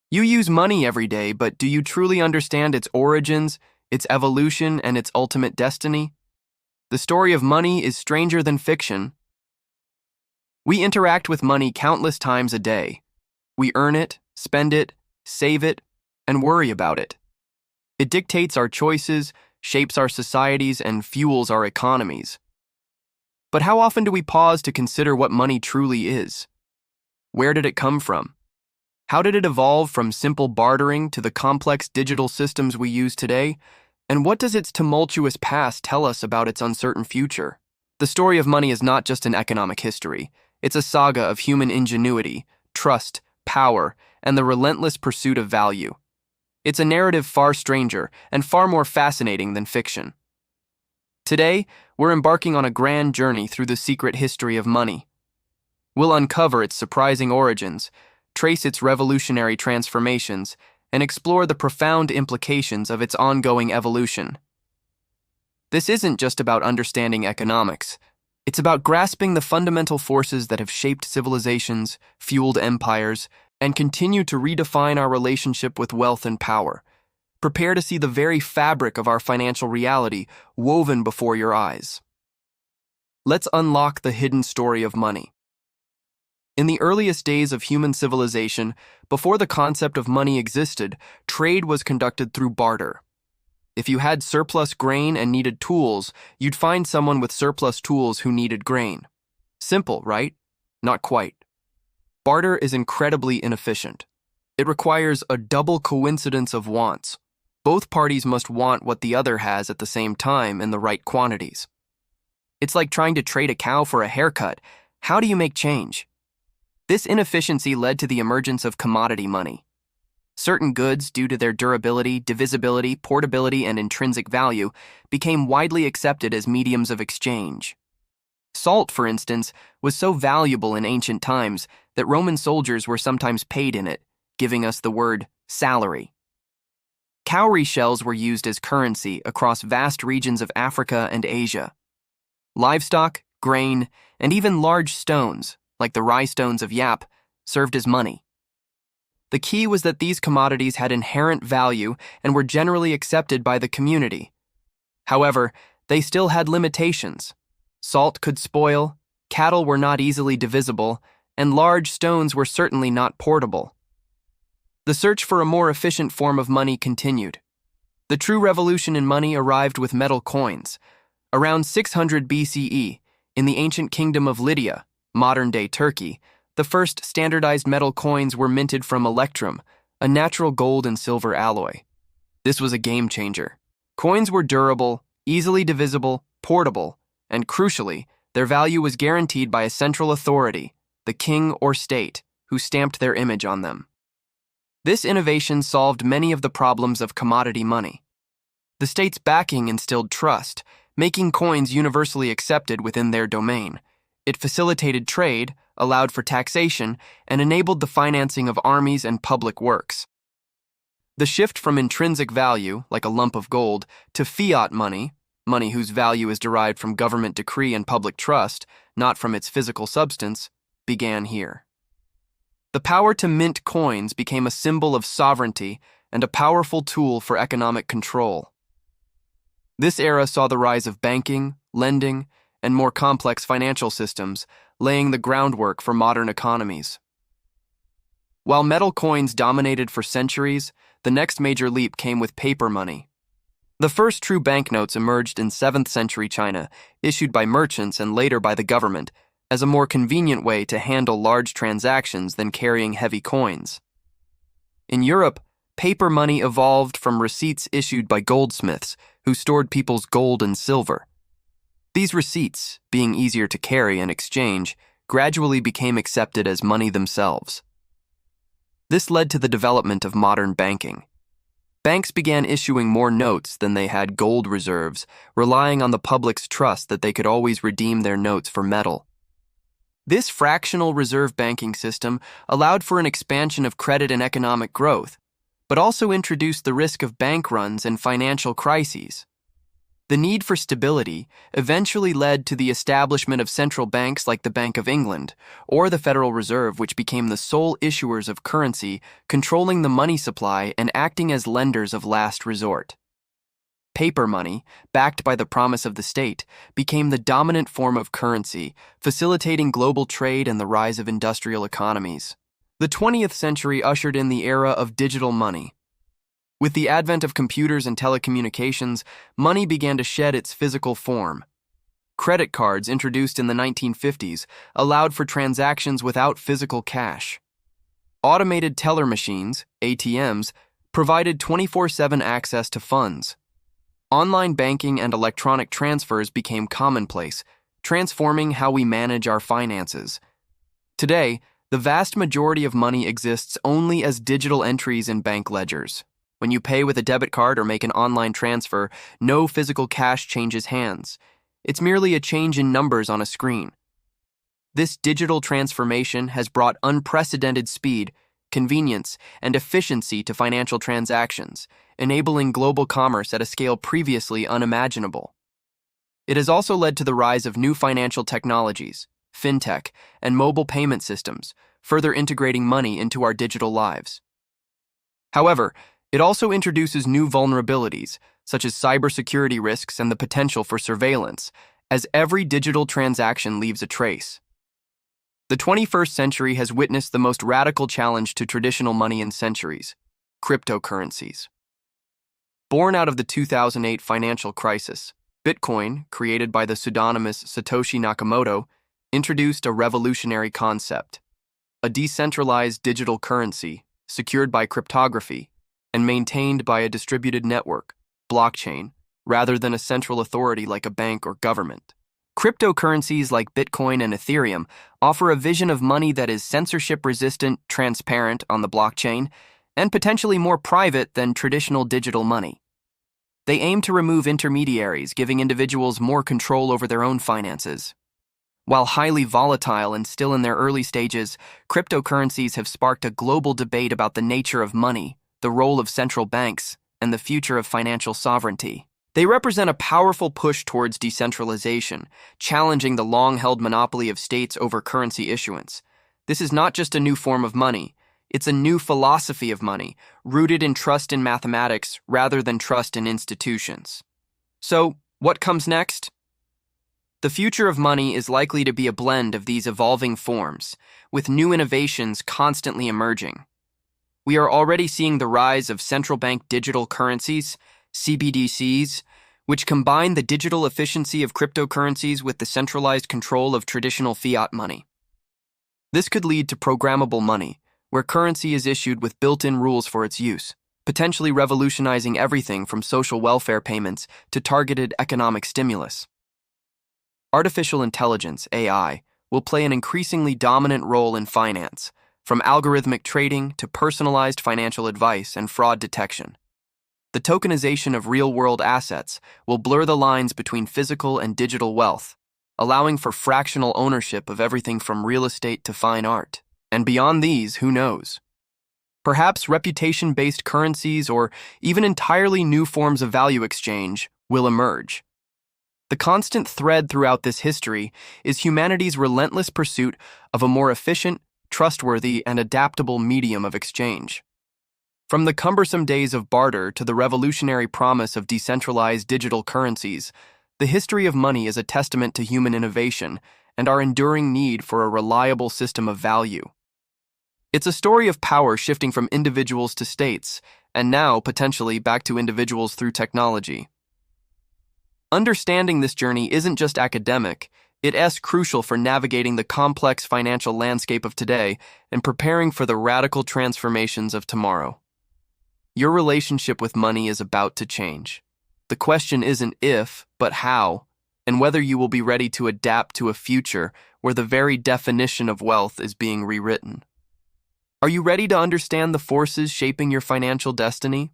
You use money every day, but do you truly understand its origins, its evolution, and its ultimate destiny? The story of money is stranger than fiction. We interact with money countless times a day. We earn it, spend it, save it, and worry about it. It dictates our choices, shapes our societies, and fuels our economies. But how often do we pause to consider what money truly is? Where did it come from? How did it evolve from simple bartering to the complex digital systems we use today? And what does its tumultuous past tell us about its uncertain future? The story of money is not just an economic history. It's a saga of human ingenuity, trust, power, and the relentless pursuit of value. It's a narrative far stranger and far more fascinating than fiction. Today, we're embarking on a grand journey through the secret history of money. We'll uncover its surprising origins, trace its revolutionary transformations, and explore the profound implications of its ongoing evolution. This isn't just about understanding economics. It's about grasping the fundamental forces that have shaped civilizations, fueled empires, and continue to redefine our relationship with wealth and power. Prepare to see the very fabric of our financial reality woven before your eyes. Let's unlock the hidden story of money. In the earliest days of human civilization, before the concept of money existed, trade was conducted through barter. If you had surplus grain and needed tools, you'd find someone with surplus tools who needed grain. Simple, right? Not quite. Barter is incredibly inefficient. It requires a double coincidence of wants. Both parties must want what the other has at the same time in the right quantities. It's like trying to trade a cow for a haircut. How do you make change? This inefficiency led to the emergence of commodity money. Certain goods, due to their durability, divisibility, portability, and intrinsic value, became widely accepted as mediums of exchange. Salt, for instance, was so valuable in ancient times that Roman soldiers were sometimes paid in it, giving us the word salary. Cowrie shells were used as currency across vast regions of Africa and Asia. Livestock, grain, and even large stones, like the rhinestones of Yap, served as money. The key was that these commodities had inherent value and were generally accepted by the community. However, they still had limitations. Salt could spoil, cattle were not easily divisible, and large stones were certainly not portable. The search for a more efficient form of money continued. The true revolution in money arrived with metal coins. Around 600 BCE, in the ancient kingdom of Lydia, modern-day Turkey, the first standardized metal coins were minted from electrum, a natural gold and silver alloy. This was a game changer. Coins were durable, easily divisible, portable, and crucially, their value was guaranteed by a central authority, the king or state, who stamped their image on them. This innovation solved many of the problems of commodity money. The state's backing instilled trust, making coins universally accepted within their domain. It facilitated trade, allowed for taxation, and enabled the financing of armies and public works. The shift from intrinsic value, like a lump of gold, to fiat money, money whose value is derived from government decree and public trust, not from its physical substance, began here. The power to mint coins became a symbol of sovereignty and a powerful tool for economic control. This era saw the rise of banking, lending, and more complex financial systems, laying the groundwork for modern economies. While metal coins dominated for centuries, the next major leap came with paper money. The first true banknotes emerged in 7th century China, issued by merchants and later by the government, as a more convenient way to handle large transactions than carrying heavy coins. In Europe, paper money evolved from receipts issued by goldsmiths who stored people's gold and silver. These receipts, being easier to carry and exchange, gradually became accepted as money themselves. This led to the development of modern banking. Banks began issuing more notes than they had gold reserves, relying on the public's trust that they could always redeem their notes for metal. This fractional reserve banking system allowed for an expansion of credit and economic growth, but also introduced the risk of bank runs and financial crises. The need for stability eventually led to the establishment of central banks like the Bank of England or the Federal Reserve, which became the sole issuers of currency, controlling the money supply and acting as lenders of last resort. Paper money, backed by the promise of the state, became the dominant form of currency, facilitating global trade and the rise of industrial economies. The 20th century ushered in the era of digital money. With the advent of computers and telecommunications, money began to shed its physical form. Credit cards, introduced in the 1950s, allowed for transactions without physical cash. Automated teller machines, ATMs, provided 24/7 access to funds. Online banking and electronic transfers became commonplace, transforming how we manage our finances. Today, the vast majority of money exists only as digital entries in bank ledgers. When you pay with a debit card or make an online transfer, no physical cash changes hands. It's merely a change in numbers on a screen. This digital transformation has brought unprecedented speed, convenience, and efficiency to financial transactions, enabling global commerce at a scale previously unimaginable. It has also led to the rise of new financial technologies, fintech, and mobile payment systems, further integrating money into our digital lives. However, it also introduces new vulnerabilities, such as cybersecurity risks and the potential for surveillance, as every digital transaction leaves a trace. The 21st century has witnessed the most radical challenge to traditional money in centuries: cryptocurrencies. Born out of the 2008 financial crisis, Bitcoin, created by the pseudonymous Satoshi Nakamoto, introduced a revolutionary concept: a decentralized digital currency secured by cryptography and maintained by a distributed network, blockchain, rather than a central authority like a bank or government. Cryptocurrencies like Bitcoin and Ethereum offer a vision of money that is censorship-resistant, transparent on the blockchain, and potentially more private than traditional digital money. They aim to remove intermediaries, giving individuals more control over their own finances. While highly volatile and still in their early stages, cryptocurrencies have sparked a global debate about the nature of money, the role of central banks, and the future of financial sovereignty. They represent a powerful push towards decentralization, challenging the long-held monopoly of states over currency issuance. This is not just a new form of money, it's a new philosophy of money, rooted in trust in mathematics rather than trust in institutions. So, what comes next? The future of money is likely to be a blend of these evolving forms, with new innovations constantly emerging. We are already seeing the rise of central bank digital currencies, CBDCs, which combine the digital efficiency of cryptocurrencies with the centralized control of traditional fiat money. This could lead to programmable money, where currency is issued with built-in rules for its use, potentially revolutionizing everything from social welfare payments to targeted economic stimulus. Artificial intelligence, AI, will play an increasingly dominant role in finance, from algorithmic trading to personalized financial advice and fraud detection. The tokenization of real-world assets will blur the lines between physical and digital wealth, allowing for fractional ownership of everything from real estate to fine art. And beyond these, who knows? Perhaps reputation-based currencies or even entirely new forms of value exchange will emerge. The constant thread throughout this history is humanity's relentless pursuit of a more efficient, trustworthy, and adaptable medium of exchange. From the cumbersome days of barter to the revolutionary promise of decentralized digital currencies, the history of money is a testament to human innovation and our enduring need for a reliable system of value. It's a story of power shifting from individuals to states, and now, potentially, back to individuals through technology. Understanding this journey isn't just academic, it's crucial for navigating the complex financial landscape of today and preparing for the radical transformations of tomorrow. Your relationship with money is about to change. The question isn't if, but how, and whether you will be ready to adapt to a future where the very definition of wealth is being rewritten. Are you ready to understand the forces shaping your financial destiny?